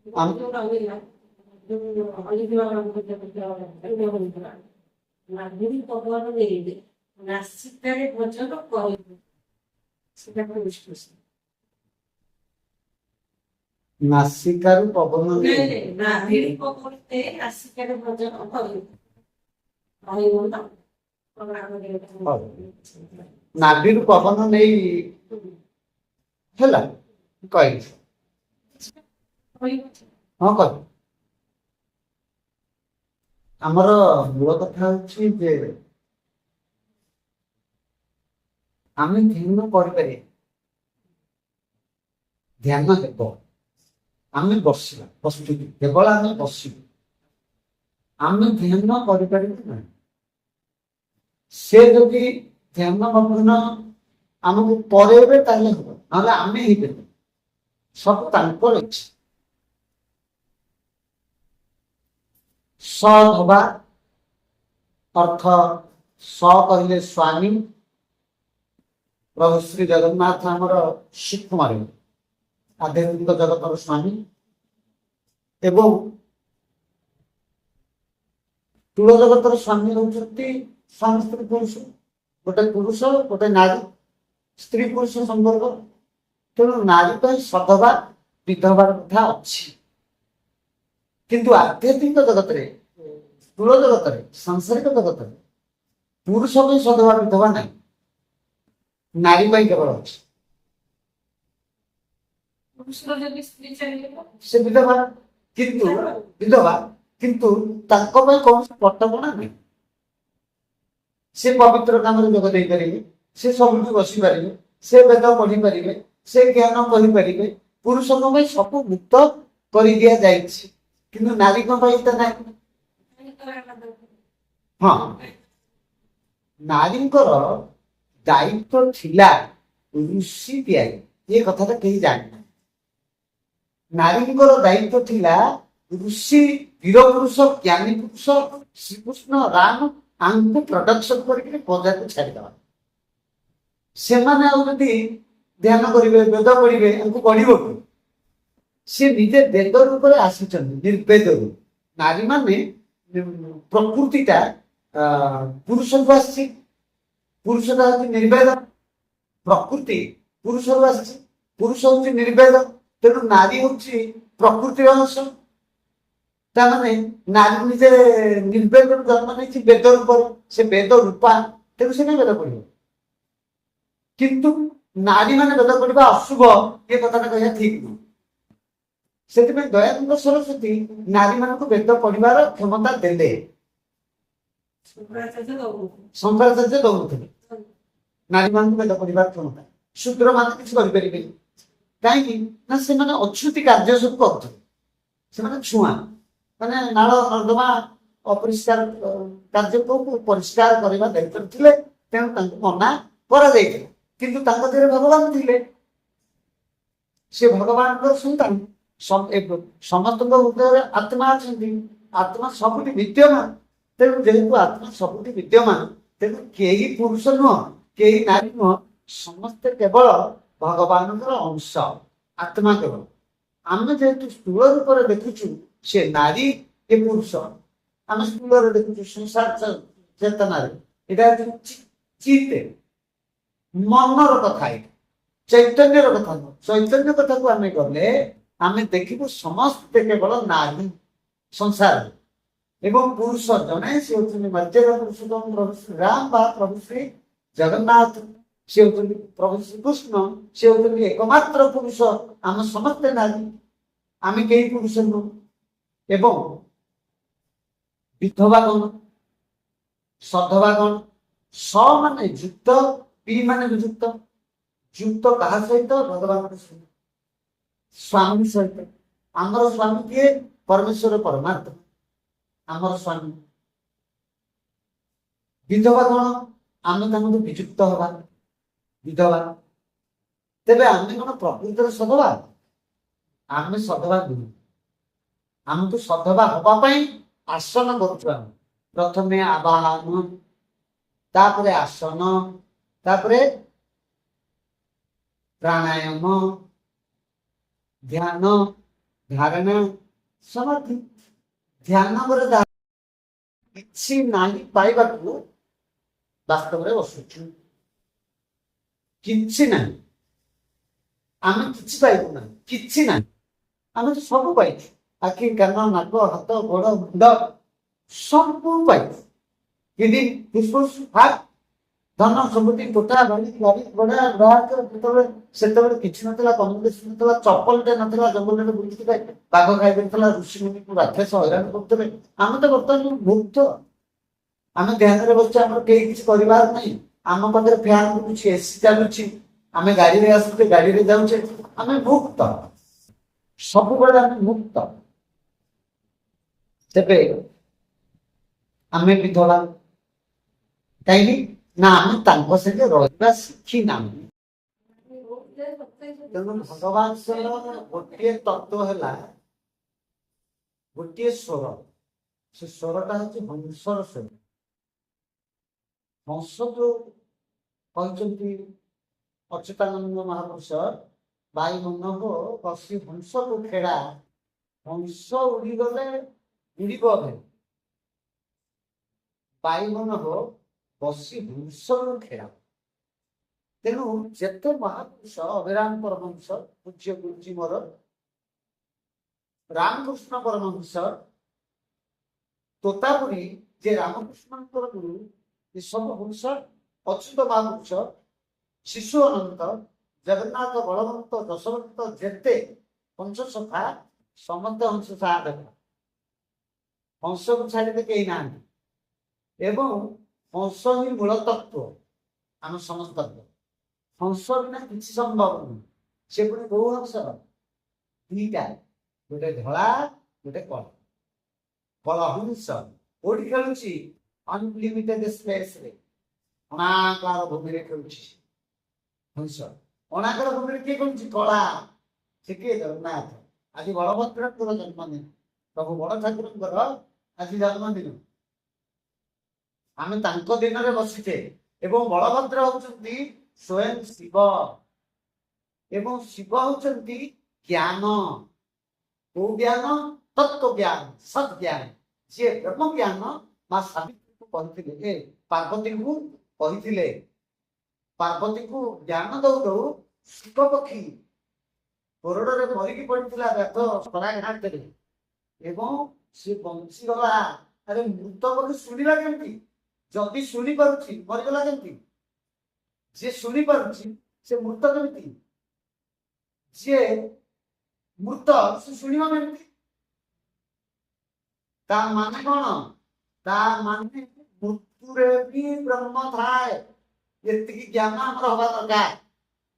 ଆମ ନାଭିରୀ ପବନ ଦେଇଦେ ନାସିକାରେ ଭଜନ କହିବୁ ସେଟା କଣ ବିଶ୍ୱାସ ନାସିକାରୁ ପବନ ନାଇଁ ନେଇ ନାଇଁ ନାଭିରୀ ପବନ ଦେଇ ନାସିକାରେ ଭଜନ କହିବୁ କହିବୁ ନା ହଉ। ନାଭିରୁ ପବନ ନେଇ ହେଲା କହିଲି। ହଁ କହିଲି। ଆମର ମୂଳ କଥା ହଉଛି ଯେ ଆମେ ଧ୍ୟାନ କରିପାରିବା, ଧ୍ୟାନ ହେବ, ଆମେ ବସିବା ବସ୍ତୁକୁ କେବଳ ଆମେ ବସିବୁ, ଆମେ ଧ୍ୟାନ କରିପାରିବୁ ନାହିଁ। ସେ ଯଦି ଧ୍ୟାନ ମଗ୍ନ ଆମକୁ ପରେଇବେ ତାହେଲେ ହବ, ନହେଲେ ଆମେ ହେଇପାରିବୁ। ସବୁ ତାଙ୍କର ଇଚ୍ଛା। ସତ୍ ହବା ଅର୍ଥ ସ କହିଲେ ସ୍ୱାମୀ, ପ୍ରଭୁ ଶ୍ରୀ ଜଗନ୍ନାଥ ଆମର ସୁକୁମାର ଆଧ୍ୟାତ୍ମିକ ଜଗତର ସ୍ୱାମୀ ଏବଂ ତୁଳ ଜଗତର ସ୍ୱାମୀ ହେଉଛନ୍ତି ସ୍ୱାମୀ ସ୍ତ୍ରୀ ପୁରୁଷ, ଗୋଟେ ପୁରୁଷ ଗୋଟେ ନାରୀ, ସ୍ତ୍ରୀ ପୁରୁଷ ସମ୍ପର୍କ। ତେଣୁ ନାରୀ ପାଇଁ ସଧବା ବିଧବାର କଥା ଅଛି, କିନ୍ତୁ ଆଧ୍ୟାତ୍ମିକ ଜଗତରେ ତୁଳ ଜଗତରେ ସାଂସାରିକ ଜଗତରେ ପୁରୁଷ ପାଇଁ ସଧବା ବିଧବା ନାହିଁ, ନାରୀ ପାଇଁ କେବଳ ଅଛି। ସେ ବିଧବା କିନ୍ତୁ ବିଧବା କିନ୍ତୁ ତାଙ୍କ ପାଇଁ କୌଣସି କଟକଣା ନାହିଁ। ସେ ପବିତ୍ର କାମରେ ଯୋଗ ଦେଇପାରିବେ, ସେ ସବୁଠି ବସିପାରିବେ, ସେ ବେଦ ପଢିପାରିବେ, ସେ ଜ୍ଞାନ କହିପାରିବେ। ପୁରୁଷଙ୍କ ପାଇଁ ସବୁ ମୁକ୍ତ କରିଦିଆଯାଇଛି, କିନ୍ତୁ ନାରୀଙ୍କ ପାଇଁ ତ ନାହିଁ। ହଁ, ନାରୀଙ୍କର ଦାୟିତ୍ୱ ଥିଲା ଋଷି ତିଆରି, ଏ କଥାଟା କେହି ଜାଣିନାହାନ୍ତି। ନାରୀଙ୍କର ଦାୟିତ୍ୱ ଥିଲା ଋଷି, ବୀର ପୁରୁଷ, ଜ୍ଞାନୀ ପୁରୁଷ ଶ୍ରୀକୃଷ୍ଣ ରାମ ଆଙ୍କୁ ପ୍ରଡକ୍ସନ କରିକି ପ୍ରଜାକୁ ଛାଡ଼ିଦେବା। ସେମାନେ ଆଉ ଯଦି ଧ୍ୟାନ କରିବେ, ବେଦ ପଢିବେ, ଆଙ୍କୁ ପଢିବ କି? ସେ ନିଜେ ବେଦ ରୂପରେ ଆସିଛନ୍ତି, ନିର୍ବେଦରୁ। ନାରୀ ମାନେ ପ୍ରକୃତିଟା ପୁରୁଷକୁ ଆସିଛି, ପୁରୁଷଟା ହଉଛି ନିର୍ବେଦ, ପ୍ରକୃତି ପୁରୁଷରୁ ଆସିଛି, ପୁରୁଷ ହଉଛି ନିର୍ବେଦ, ତେଣୁ ନାରୀ ହଉଛି ପ୍ରକୃତିର ଅଂଶ। ତାମାନେ ନାରୀ ନିଜେ ନିର୍ବେଦରୁ ଜନ୍ମ ନେଇଛି ବେଦ ରୂପର, ସେ ବେଦ ରୂପା, ତେଣୁ ସେ କାହିଁ ବେଦ ପଢିବ? କିନ୍ତୁ ନାରୀ ମାନେ ବେଦ ପଢିବା ଅଶୁଭ, ଏ କଥାଟା କହିବା ଠିକ ନୁହଁ। ସେଥିପାଇଁ ଦୟାନନ୍ଦ ସରସ୍ୱତୀ ନାରୀ ମାନଙ୍କୁ ବେଦ ପଢିବାର କ୍ଷମତା ଦେଲେ, ଶଙ୍କରାଚାର୍ଯ୍ୟ ଦଉନଥିଲେ ନାରୀ ମାନଙ୍କୁ ବେଦ ପଢିବାର କ୍ଷମତା। ଶୂଦ୍ର ମାନେ କିଛି କରିପାରିବେନି, କାହିଁକି ନା ସେମାନେ ଅଛୁତି କାର୍ଯ୍ୟ ସବୁ କରୁଥିଲେ, ସେମାନେ ଛୁଆଁ, ମାନେ ନାଳ ନର୍ଦ୍ଦମା ଅପରିଷ୍କାର କାର୍ଯ୍ୟକୁ ପରିଷ୍କାର କରିବା ଦାୟିତ୍ୱ ଥିଲେ, ତେଣୁ ତାଙ୍କୁ ମନା କରାଯାଇଥିଲା। କିନ୍ତୁ ତାଙ୍କ ଦେହରେ ଭଗବାନ ଥିଲେ, ସେ ଭଗବାନଙ୍କର ସନ୍ତାନ। ସମସ୍ତଙ୍କ ହୃଦୟରେ ଆତ୍ମା ଅଛନ୍ତି, ଆତ୍ମା ସବୁଠି ବିଦ୍ୟମାନ। ତେଣୁ ଯେହେତୁ ଆତ୍ମା ସବୁଠି ବିଦ୍ୟମାନ, ତେଣୁ କେହି ପୁରୁଷ ନୁହଁ, କେହି ନାରୀ ନୁହଁ, ସମସ୍ତେ କେବଳ ଭଗବାନଙ୍କର ଅଂଶ, ଆତ୍ମା କେବଳ। ଆମେ ଯେହେତୁ ସ୍ଥୂଳ ରୂପରେ ଦେଖୁଛୁ ସେ ନାରୀ ଏ ପୁରୁଷ, ଆମେ ସ୍ଥୂଳରେ ଦେଖୁଛୁ ସଂସାର ଚେତନାରେ, ଏଇଟା ଚିତ୍ତ ମନର କଥା, ଏଇଟା ଚୈତନ୍ୟର କଥା ନୁହଁ। ଚୈତନ୍ୟ କଥାକୁ ଆମେ ଗଲେ ଆମେ ଦେଖିବୁ ସମସ୍ତେ କେବଳ ନାରୀ ସଂସାର, ଏବଂ ପୁରୁଷ ଜଣେ, ସେ ହଉଛନ୍ତି ମର୍ଯ୍ୟାଦା ପୁରୁଷୋତ୍ତମ ପ୍ରଭୁ ଶ୍ରୀରାମ ବା ପ୍ରଭୁ ଶ୍ରୀ ଜଗନ୍ନାଥ, ସେ ହଉଛନ୍ତି ପ୍ରଭୁ ଶ୍ରୀକୃଷ୍ଣ, ସେ ହଉଛନ୍ତି ଏକମାତ୍ର ପୁରୁଷ। ଆମେ ସମସ୍ତେ ନାରୀ, ଆମେ କେହି ପୁରୁଷ ନୁହଁ। ଏବଂ ବିଧବା ଗଣ, ସଧବା ଗଣ, ସ ମାନେ ଯୁକ୍ତ, ପି ମାନେ ବିଯୁକ୍ତ। ଯୁକ୍ତ କାହା ସହିତ? ଭଗବାନଙ୍କ ସହିତ, ସ୍ୱାମୀ ସହିତ। ଆମର ସ୍ୱାମୀ କିଏ? ପରମେଶ୍ୱର ପରମାତ୍ମା ଆମର ସ୍ୱାମୀ। ବିଧବା କଣ? ଆମେ ତାଙ୍କୁ ବିଯୁକ୍ତ ହବା, ବିଧବା। ତେବେ ଆମେ କଣ ପ୍ରକୃତରେ ସଧବା? ଆମେ ସଧବା ନୁହେଁ। ଆମକୁ ସଧବା ହବା ପାଇଁ ଆସନ କରୁଛୁ। ଆମେ ପ୍ରଥମେ ଆବାହନ, ତାପରେ ଆସନ, ତାପରେ ପ୍ରାଣାୟାମ, ଧ୍ୟାନ, ଧାରଣା ସମାଧି ଧ୍ୟାନ ପରେ କିଛି ନାହିଁ ପାଇବାକୁ ବାସ୍ତବରେ ବସୁଛୁ। କିଛି ନାହିଁ, ଆମେ କିଛି ପାଇବୁ ନାହିଁ, କିଛି ନାହିଁ। ଆମେ ତ ସବୁ ପାଇଛୁ, ଆଖି କାନ ନାକ ହାତ ଗୋଡ ମୁଣ୍ଡ ସବୁ ପାଇଛୁ। କିନ୍ତୁ ଫୁସଫୁସ୍ ହାର୍ଟ ଧନ ସମ୍ପତ୍ତି କୋଠା ବାଡ଼ି ଗାଡ଼ି ଘୋଡ଼ା ଯେତେବେଳେ ସେତେବେଳେ କିଛି ନଥିଲା, କମ୍ୟୁନିକେସନ ନଥିଲା, ଚପଲଟେ ନଥିଲା, ଜଙ୍ଗଲରେ ବୁଲୁଥିଲେ, ବାଘ ଖାଇଦେଉଥିଲା, ଋଷି ମୁନିକୁ ରାକ୍ଷସ ହଇରାଣ କରୁଥିଲେ। ଆମେ ତ ବର୍ତ୍ତମାନ ମୁକ୍ତ। ଆମେ ଧ୍ୟାନରେ ବସୁଛେ, ଆମର କେହି କିଛି କରିବାର ନାହିଁ। ଆମ ପାଖରେ ଫ୍ୟାନ ବୁଲୁଛି, ଏସି ଚାଲୁଛି, ଆମେ ଗାଡିରେ ଆସୁଛେ, ଗାଡିରେ ଯାଉଛେ, ଆମେ ମୁକ୍ତ, ସବୁବେଳେ ଆମେ ମୁକ୍ତ। ତେବେ ଆମେ ବିଧବା କାହିଁକି ନା ଆମେ ତାଙ୍କ ସହିତ ରହିବା ଶିଖିନାହୁଁ। ତେଣୁ ଭଗବାନଙ୍କର ଗୋଟିଏ ତତ୍ଵ ହେଲା ଗୋଟିଏ ସ୍ୱର। ସେ ସ୍ୱରଟା ହଉଛି ହଂସର ସ୍ୱର। ହଂସ ଯୋଉ କହିଛନ୍ତି ଅଚ୍ୟୁତାନନ୍ଦ ମହାପୁରୁଷ, ବାୟୁମଣ୍ଡଳ ବସି ହଂସକୁ ଖେଳା, ହଂସ ଉଡ଼ିଗଲେ ଉଡ଼ିବ ଭାଇ, ବାୟୁମଣ୍ଡଳ ବସି ହଂସକୁ ଖେଳା। ତେଣୁ ଯେତେ ମହାପୁରୁଷ ଅଭିରାମ ପରମହଂସ ପୂଜ୍ୟ ଗୁରୁଜୀ ମୋର ରାମକୃଷ୍ଣ ପରମହଂସ, ତୋତାପୁରୀ ଯେ ରାମକୃଷ୍ଣଙ୍କର ଗୁରୁ, ଏ ସବୁ ହଂସ, ଅଚ୍ୟୁତ ମହାପୁରୁଷ, ଶିଶୁ ଅନନ୍ତ, ଜଗନ୍ନାଥ, ବଳବନ୍ତ, ଯଶୋବନ୍ତ, ଯେତେ ପଞ୍ଚସଖା ସମସ୍ତେ ହଂସ ସାହା। ହଂସକୁ ଛାଡ଼ିଲେ କେହି ନାହାନ୍ତି ଏବଂ ହଂସ ହିଁ ମୂଳ ତତ୍ଵ ଆମ ସମସ୍ତଙ୍କ। ହଂସ ବିନା କିଛି ସମ୍ଭବ ନୁହେଁ। ସେ ପୁଣି କୋଉ ହଂସ? ଦିଟା, ଗୋଟେ ଧଳା, ଗୋଟେ କଳା। କଳହଂସ କୋଉଠି ଖେଳୁଛି? ଅନଲିମିଟେଡ ସ୍ପେସରେ, ଅଣାକାର ଭୂମିରେ ଖେଳୁଛି ହଂସ। ଅଣାକାର ଭୂମିରେ କିଏ ଖେଳୁଛି? କଳା। ସେ କିଏ? ଜଗନ୍ନାଥ। ଆଜି ବଳଭଦ୍ରଙ୍କର ଜନ୍ମଦିନ, ପ୍ରଭୁ ବଡ଼ ଠାକୁରଙ୍କର ଆଜି ଜନ୍ମଦିନ। ଆମେ ତାଙ୍କ ଦିନରେ ବସିଛେ ଏବଂ ବଳଭଦ୍ର ହଉଛନ୍ତି ସ୍ୱୟଂ ଶିବ ଏବଂ ଶିବ ହଉଛନ୍ତି ଜ୍ଞାନ। କୋଉ ଜ୍ଞାନ? ତତ୍ଵ ଜ୍ଞାନ, ସତ୍ ଜ୍ଞାନ। ଯିଏ ବ୍ରହ୍ମ ଜ୍ଞାନ ମା ସାବିତ୍ରୀକୁ କହିଥିଲେ, ପାର୍ବତୀଙ୍କୁ କହିଥିଲେ, ପାର୍ବତୀଙ୍କୁ ଜ୍ଞାନ ଦଉ ଦଉ ଶିବ ପକ୍ଷୀ କୋରଡ଼ରେ ମରିକି ପଡିଥିଲା ବ୍ୟର୍ଥ ସରାଘାତରେ ଏବଂ ସେ ବଞ୍ଚିଗଲା। ଆରେ ମୃତ ପକ୍ଷୀ ଶୁଣିଲା କେମିତି? ଯଦି ଶୁଣି ପାରୁଛି ମରିଗଲା କେମିତି? ଯିଏ ଶୁଣି ପାରୁଛି ସେ ମୃତ କେମିତି? ଯିଏ ମୃତ ସେ ଶୁଣିବ କେମିତି? ତା ମାନେ କଣ? ତା ମାନେ ମୃତ୍ୟୁରେ ବି ବ୍ରହ୍ମ ଥାଏ। ଏତିକି ଜ୍ଞାନ ଆମର ହବା ଦରକାର।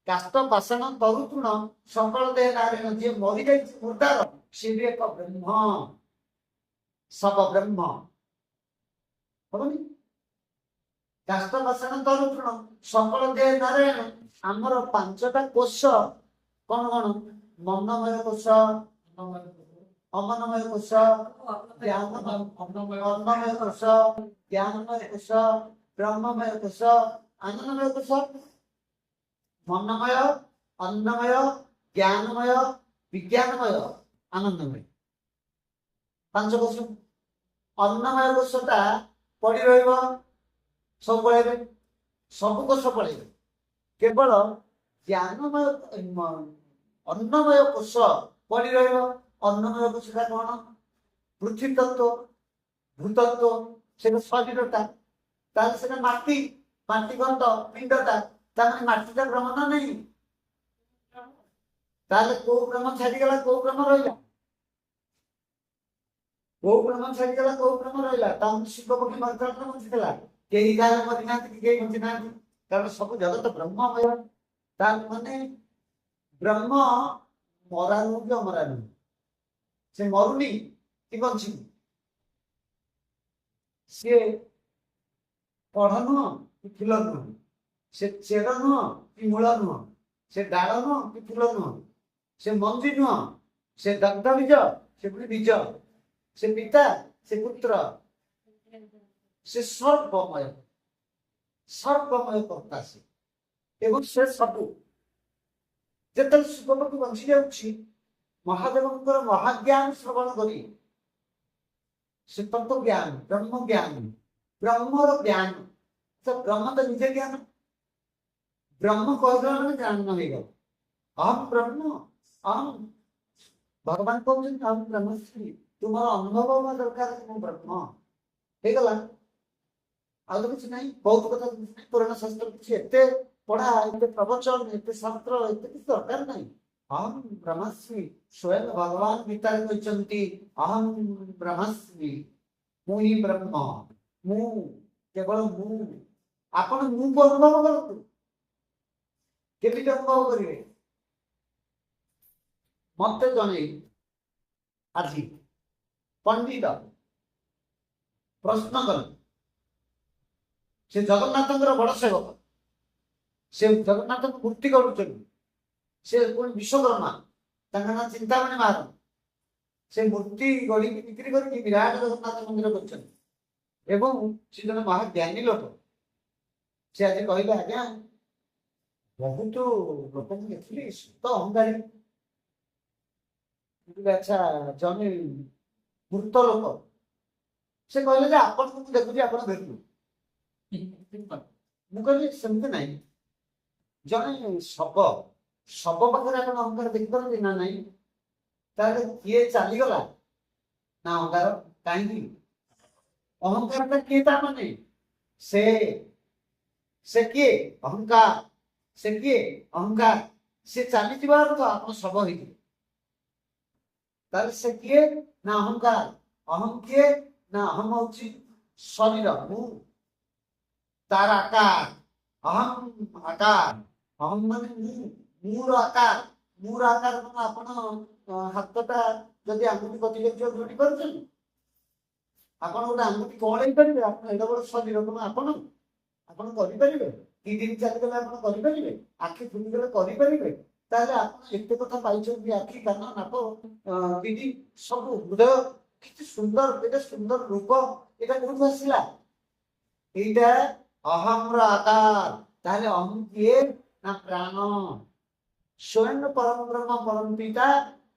କାଷ୍ଟ ପାଷାଣ ତରୁତୃଣ ସକଳ ଦେହ ନାରାୟଣ। ଯିଏ ମରିଯାଇଛି ମୃତାର, ସିଏ ବି ଏକ ବ୍ରହ୍ମ, ସବ ବ୍ରହ୍ମ। ହବନି? କାଷ୍ଟ ପାଷାଣ ତରୁତୃଣ ସକଳ ଦେହ ନାରାୟଣ। ଆମର ପାଞ୍ଚଟା କୋଷ କଣ କଣ? ମନମୟ କୋଷ, ଅମନମୟ କୋଷ, ଅନ୍ନମୟ କୋଷ, ଜ୍ଞାନମୟ କୋଷ, ବ୍ରହ୍ମମୟ କୋଷ, ଆନନ୍ଦମୟ କୋଷ। ମନମୟ, ଅନ୍ନମୟ, ଜ୍ଞାନମୟ, ବିଜ୍ଞାନମୟ, ଆନନ୍ଦମୟ, ପାଞ୍ଚ କୋଷ। ଅନ୍ନମୟ କୋଷଟା ପଡି ରହିବ, ସବୁ ପଳେଇବେ, ସବୁ କୋଷ ପଳେଇବେ, କେବଳ ଜ୍ଞାନମୟ ଅନ୍ନମୟ କୋଷ ପଡି ରହିବ। ଅନ୍ନମୟ କୋଷଟା କଣ? ପୃଥିବୀ ତତ୍ଵ, ଭୂତତ୍ଵ, ସେଟା ଶରୀରଟା। ତାହେଲେ ସେଟା ମାଟି, ମାଟି ଖଣ୍ଡ ପିଣ୍ଡଟା, ତାମାନେ ମାଟିଟା ବ୍ରହ୍ମ ନା ନାହିଁ? ତାହେଲେ କୋଉ ବ୍ରହ୍ମ ଛାଡିଗଲା, କୋଉ ବ୍ରହ୍ମ ରହିଲା? କୋଉ ବ୍ରହ୍ମ ଛାଡିଗଲା, କୋଉ ବ୍ରହ୍ମ ରହିଲା? ତାମାନେ ଶିବ ପକ୍ଷୀ ମରିଥିଲା, ବଞ୍ଚିଥିଲା? କେହି କାହାର ମରିନାହାନ୍ତି କି କେହି ବଞ୍ଚିନାହାନ୍ତି, କାରଣ ସବୁ ଜଗତ ବ୍ରହ୍ମମୟ। ତାର ମାନେ ବ୍ରହ୍ମ ମରା ନୁହଁ କି ଅମରା ନୁହଁ। ସେ ମରୁନି କି ବଞ୍ଚିନି। ସିଏ କଢ ନୁହଁ କି ଫୁଲ ନୁହଁ, ସେ ଚେର ନୁହଁ କି ମୂଳ ନୁହଁ, ସେ ଡାଳ ନୁହଁ କି ଫୁଲ ନୁହଁ, ସେ ମଞ୍ଜି ନୁହଁ, ସେ ଦଗ୍ଧ ବୀଜ, ସେ ପୁଣି ବୀଜ, ସେ ପିତା, ସେ ପୁତ୍ର, ସେ ସର୍ବମୟ, ସର୍ବମୟ କର୍ତ୍ତା ସେ। ଏବଂ ସେ ସବୁ ଯେତେବେଳେ ଶିବ ପକ୍ଷୀ ବଞ୍ଚି ଯାଉଛି, ମହାଦେବଙ୍କର ମହାଜ୍ଞାନ ଶ୍ରବଣ କରି ସେ ତତ୍ତ୍ୱ ଜ୍ଞାନ, ବ୍ରହ୍ମ ଜ୍ଞାନ, ବ୍ରହ୍ମର ଜ୍ଞାନ। ତ ବ୍ରହ୍ମ ତ ନିଜେ ଜ୍ଞାନ, ବ୍ରହ୍ମ କହିଦେଲା ମାନେ ଜ୍ଞାନ ହେଇଗଲ। ଅହମ୍ ବ୍ରହ୍ମ, ଅହମ୍ ଭଗବାନ କହୁଛନ୍ତି ଅହମ୍ ବ୍ରହ୍ମସ୍ମି, ତୁମର ଅନୁଭବ ହବା ଦରକାର ମୁଁ ବ୍ରହ୍ମ ହେଇଗଲା। ଆଉ ତ କିଛି ନାହିଁ, ବହୁତ କଥା କିଛି ନାହିଁ, ପୁରାଣ ଶାସ୍ତ୍ର କିଛି ଏତେ ପଢା, ଏତେ ପ୍ରବଚନ, ଏତେ ଶାସ୍ତ୍ର, ଏତେ କିଛି ଦରକାର ନାହିଁ। ଅହମ୍ ବ୍ରହ୍ମାସ୍ମି, ସ୍ୱୟଂ ଭଗବାନ ଗୀତାରେ କହିଛନ୍ତି ଅହମ୍ ବ୍ରହ୍ମାସ୍ମି, ମୁଁ ହିଁ ବ୍ରହ୍ମ, ମୁଁ କେବଳ ମୁଁ। ଆପଣ ମୁଁ ଅନୁଭବ କରନ୍ତୁ। କେମିତି ଅନୁଭବ କରିବେ? ମତେ ଜଣେ ଆଜି ପଣ୍ଡିତ ପ୍ରଶ୍ନ କଲେ, ସେ ଜଗନ୍ନାଥଙ୍କର ବଡ ସେବକ, ସେ ଜଗନ୍ନାଥଙ୍କୁ ମୂର୍ତ୍ତି କରୁଛନ୍ତି, ସେ ପୁଣି ବିଶ୍ୱକର୍ମା, ତାଙ୍କ ନାଁ ଚିନ୍ତାମଣି ମହାରାଜ। ସେ ମୂର୍ତ୍ତି ଗଢିକି ବିକ୍ରି କରିକି ବିରାଟ ଜଗନ୍ନାଥ ମନ୍ଦିର କରିଛନ୍ତି ଏବଂ ସେ ଜଣେ ମହାଜ୍ଞାନୀ ଲୋକ। ସେ ଆଜି କହିଲେ, ଆଜ୍ଞା ବହୁତ ଲୋକଙ୍କୁ ଦେଖିଲି ସୁତ ଅହଙ୍କାରୀ। ଆଚ୍ଛା, ଜଣେ ମୂର୍ତ୍ତ ଲୋକ। ସେ କହିଲେ ଯେ ଆପଣଙ୍କୁ ମୁଁ ଦେଖୁଛି, ଆପଣ ଦେଖୁ। ମୁଁ କହିଲି ସେମିତି ନାହିଁ, ଜଣେ ଶବ, ଶବ ପାଖରେ ଆପଣ ଅହଙ୍କାର ଦେଖିପାରନ୍ତି ନା ନାହିଁ? ତାହେଲେ କିଏ ଚାଲିଗଲା ନା ଅହଙ୍କାର? କାହିଁକି? ଅହଙ୍କାରଟା କିଏ? ତା ମାନେ ସେ ସେ କିଏ? ଅହଙ୍କାର। ସେ କିଏ? ଅହଙ୍କାର। ସେ ଚାଲିଯିବା ଅର୍ଥ ଆପଣ ଶବ ହେଇଯିବେ। ତାହେଲେ ସେ କିଏ? ନା ଅହଙ୍କାର। ଅହଂ କିଏ? ନା ଅହଂ ହଉଛି ଶରୀର, ମୁଁ, ତାର ଆକାର। ଅହଂ ଆକାର, ଅହଂ ମାନେ ମୁଁ, ମୋର ଆକାର। ମୋର ଆକାର କଣ? ଆପଣ ହାତଟା ଯଦି ଆଙ୍ଗୁଠି କଟି ଯାଇଥିବ ଯୋଡ଼ି ପାରୁଛନ୍ତି? ଆପଣ ଗୋଟେ ଆଙ୍ଗୁଠି କଣେଇ ପାରିବେ? ଆପଣ ଏଡ ବଡ ଶରୀର କଣ ଆପଣ ଆପଣ କରିପାରିବେ? 3 ଦିନ ଚାଲିଗଲେ ଆପଣ କରିପାରିବେ? ଆଖି ଫୁଲିଗଲେ କରିପାରିବେ? ତାହେଲେ ଆପଣ ଏତେ କଥା ପାଇଛନ୍ତି, ଆଖି, କାନ, ନାକ, କିଡନୀ, ସବୁ ହୃଦୟ, କେତେ ସୁନ୍ଦର, କେତେ ସୁନ୍ଦର ରୂପ। ଏଇଟା କୋଉଠୁ ଆସିଲା? ଏଇଟା ଅହମ୍ର ଆକାର। ତାହେଲେ ଅହଂ କିଏ? ନା ପ୍ରାଣ। ସ୍ୱୟଂ ପରମ ବ୍ରହ୍ମ ପରମ ପିତା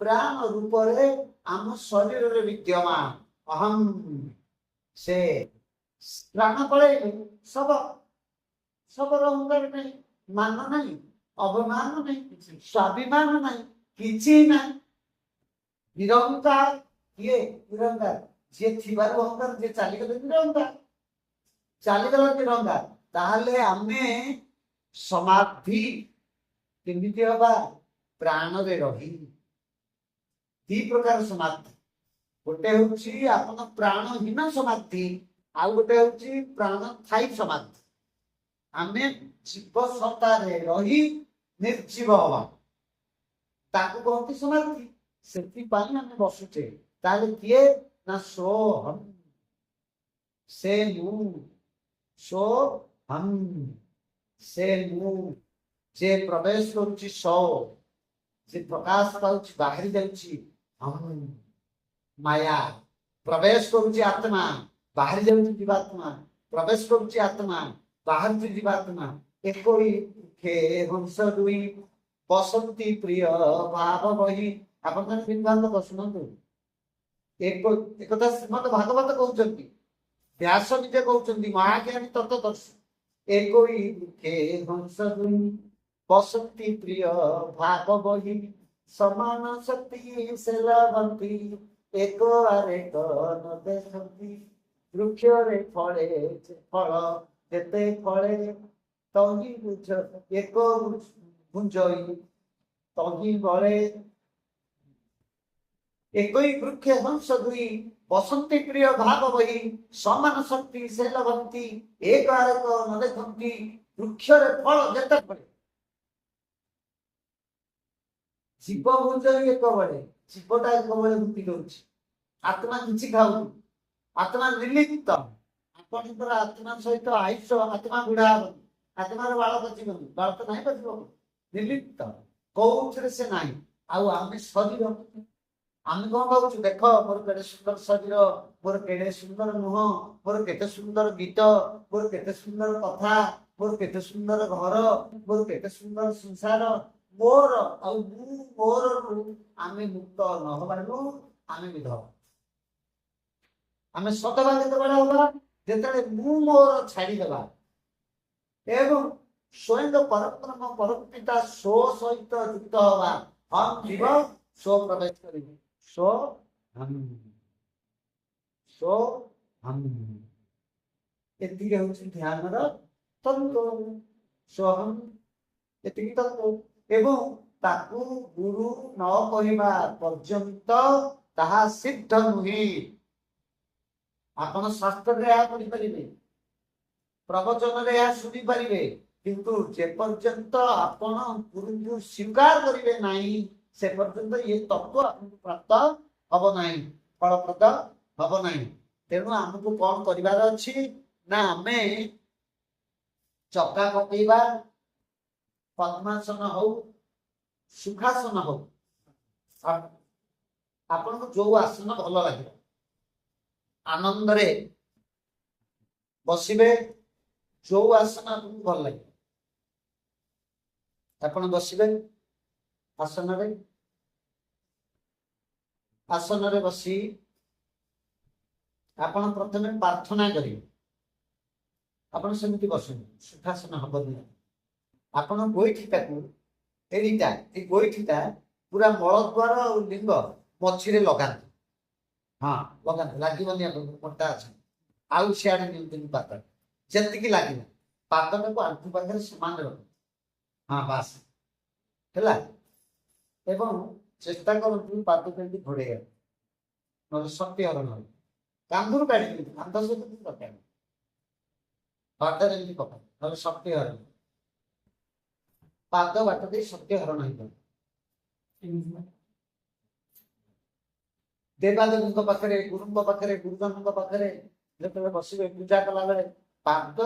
ପ୍ରାଣ ରୂପରେ ଆମ ଶରୀରରେ ବିଦ୍ୟମାନ ଅହଂ। ସେ ପ୍ରାଣ ପଳେଇଲେ ସବ, ସବର ଅହଙ୍କାର ନାହିଁ, ମାନ ନାହିଁ, ଅବମାନ ନାହିଁ, ସ୍ୱାଭିମାନ ନାହିଁ, କିଛି ନାହିଁ। ନିରଙ୍କାର କିଏ? ନିରଙ୍କାର। ଯିଏ ଥିବାରୁ ଅହଙ୍କାର, ଯିଏ ଚାଲିଗଲେ ନିରଙ୍କାର, ଚାଲିଗଲା ନିରଙ୍କାର। ତାହେଲେ ଆମେ ସମାଧି କେମିତି ହବା? ପ୍ରାଣରେ ରହି। 2 ପ୍ରକାର ସମାଧି, ଗୋଟେ ହଉଛି ଆପଣ ପ୍ରାଣହୀନ ସମାଧି, ଆଉ ଗୋଟେ ହଉଛି ପ୍ରାଣ ଥାଇ ସମାଧି। ଆମେ ଜୀବ ସତ୍ତାରେ ରହି ନିର୍ଜୀବ ହବା, ତାକୁ କହନ୍ତି ସମାଧି। ସେଥିପାଇଁ ଆମେ ବସୁଛେ। ତାହେଲେ କିଏ? ନା ସୋହଂ, ସେ ମୁଁ, ସୋହଂ, ସେ ମୁଁ। ଯେ ପ୍ରବେଶ କରୁଛି ସୋ, ଯେ ପ୍ରକାଶ ପାଉଛି, ବାହାରି ଯାଉଛି ହଂ। ମାୟା ପ୍ରବେଶ କରୁଛି ଆତ୍ମା, ବାହାରି ଯାଉଛି ଜୀବାତ୍ମା, ପ୍ରବେଶ କରୁଛି ଆତ୍ମା, ବାହାରୁଛି ଜୀବାତ୍ମା। ଏକୋଇ ଖେ ହଂସ ଦୁଇ ବସନ୍ତି ପ୍ରିୟ ଭାବ ବହି। ଆପଣ ମାନେ ବିନ୍ଦାନ୍ତ ଶୁଣନ୍ତୁ, ଏକଥା ଶ୍ରୀମଦ ଭାଗବତ କହୁଛନ୍ତି, ବ୍ୟାସ ନିଜେ କହୁଛନ୍ତି, ମହାଜ୍ଞାନୀ ତତ୍ତ୍ୱଦର୍ଶୀ। ଏକୋଇ ଖେ ହଂସ ଦୁଇ ବସନ୍ତି ପ୍ରିୟ ଭାବ ବହି, ସମାନ ଶକ୍ତି ସେ ଲଭନ୍ତି, ଏକ ଆରେକ ନ ଦେଖନ୍ତି। ବୃକ୍ଷରେ ଫଳେ ଫଳ ଯେତେ ଫଳେ, ତହି ବୁଝ ଏକ ଭୁଞ୍ଜଇ ତହି ବଳେ। একই বৃক্ষে হংস দুই বসন্তি প্রিয় ভাব বহি, সমান শক্তি ସେ ଲଭନ୍ତି, ଏକ ଆରେକ ନ ଦେଖନ୍ତି। ବୃକ୍ଷରେ ଫଳ ଯେତେ ଫଳେ, ଜୀବ ଭୁଞ୍ଜଇ ଏକବେଳେ, ଜୀବଟା ଏକବେଳେ ମୁକ୍ତି ଦଉଛି, ଆତ୍ମା କିଛି ଖାଉନି, ଆତ୍ମା ନିର୍ଲିପ୍ତ। ଆପଣଙ୍କର ଆତ୍ମା ସହିତ ଆୟୁଷ, ଆତ୍ମା ବୁଢା ହବନି, ଆତ୍ମାର ବାଳ ବଚିବନି, ବାଳ ତ ନାହିଁ, ବଚିବ ନିର୍ଲିପ୍ତ, କୋଉଥିରେ ସେ ନାହିଁ। ଆଉ ଆମେ ଶରୀର, ଆମେ କଣ ଭାବୁଛୁ? ଦେଖ ମୋର କେଡେ ସୁନ୍ଦର ଶରୀର, ମୋର କେଡେ ସୁନ୍ଦର ମୁହଁ, ମୋର କେତେ ସୁନ୍ଦର ଗୀତ, ମୋର କେତେ ସୁନ୍ଦର କଥା, ମୋର କେତେ ସୁନ୍ଦର ଘର, ମୋର କେତେ ସୁନ୍ଦର ସଂସାର, ମୋର ଆଉ ମୁଁ ମୋରରୁ ଆମେ ମୁକ୍ତ ନ ହବାରୁ ଆମେ ବିଧବା। ଆମେ ସତବା କେତେବେଳେ ହବା? ଯେତେବେଳେ ମୁଁ ମୋର ଛାଡ଼ିଦେବା ଏବଂ ସ୍ୱୟଂ ପରବ୍ରହ୍ମ ପରପିତା ସ୍ୱ ସହିତ ଯୁକ୍ତ ହବା। ହମ୍ ଜୀବ ସ୍ୱ ପ୍ରବେଶ କରିବି। ସ୍ୱ ଏତିକି ହେଉଛି ଧ୍ୟାନର ତତ୍ତ୍ୱ। ସ୍ୱହଂ ଏତିକି ତତ୍ତ୍ୱ। ଏବଂ ତାକୁ ଗୁରୁ ନ କହିବା ପର୍ଯ୍ୟନ୍ତ ତାହା ସିଦ୍ଧ ନୁହେଁ। ଆପଣ ଶାସ୍ତ୍ରରେ ଏହା ପଢିପାରିବେ, ପ୍ରବଚନରେ ଏହା ଶୁଣିପାରିବେ, କିନ୍ତୁ ଯେପର୍ଯ୍ୟନ୍ତ ଆପଣ ଗୁରୁଙ୍କୁ ସ୍ୱୀକାର କରିବେ ନାହିଁ ସେ ପର୍ଯ୍ୟନ୍ତ ଏ ତତ୍ତ୍ୱ ଆପଣଙ୍କୁ ପ୍ରାପ୍ତ ହବ ନାହିଁ, ଫଳପ୍ରଦ ହବ ନାହିଁ। ତେଣୁ ଆମକୁ କଣ କରିବାର ଅଛି ନା ଆମେ ଚକା ପକେଇବା, ପଦ୍ମାସନ ହଉ ସୁଖାସନ ହଉ, ଆପଣଙ୍କୁ ଯୋଉ ଆସନ ଭଲ ଲାଗିବ ଆନନ୍ଦରେ ବସିବେ। ଯୋଉ ଆସନ ଆପଣଙ୍କୁ ଭଲ ଲାଗିବ ଆପଣ ବସିବେ। ଆସନରେ ବସି ଆପଣ ପ୍ରଥମେ ପ୍ରାର୍ଥନା କରିବେ। ଆପଣ ସେମିତି ବସନ୍ତୁ, ସୁଖାସନ ହବନି। ଆପଣ ଗୋଇଠିଟାକୁ ଏଇ ଗୋଇଠିଟା ପୁରା ମଳଦ୍ୱାର ଆଉ ଲିଙ୍ଗ ମଝିରେ ଲଗାନ୍ତୁ। ହଁ ଲଗାନ୍ତୁ, ଲାଗିବନି ଆପଣଙ୍କୁ, ମୋଟା ଅଛି। ଆଉ ସିଆଡେ ନିଅନ୍ତୁନି ପାଦ, ଯେତିକି ଲାଗିବ ପାଦଟାକୁ ଆଣ୍ଠୁ ପାଖରେ ସମାନ ରଖନ୍ତୁ। ହଁ ବାସ୍ ହେଲା। ଏବଂ ଚେଷ୍ଟା କରନ୍ତୁ ପାଦକୁ ଏମିତି ଘୋଡେଇବା, ନହେଲେ ଶକ୍ତି ହରଣ ହବ। କାନ୍ଧରୁ କାଢି ଦିଅନ୍ତୁ, କାନ୍ଧ ସହିତ କିଛି ଦରକାର ନାହିଁ। ବାଟରେ ଏମିତି ପକାନ୍ତୁ, ନହେଲେ ଶକ୍ତି ହରଣ। ପାଦ ବାଟ ଦେଇ ଶକ୍ତି ହରଣ ହେଇପାରେ। ଦେବାଦେବୀଙ୍କ ପାଖରେ, ଗୁରୁଙ୍କ ପାଖରେ, ଗୁରୁଜନଙ୍କ ପାଖରେ ଯେତେବେଳେ ବସିବେ ପୂଜା କଲା ବେଳେ ପାଦ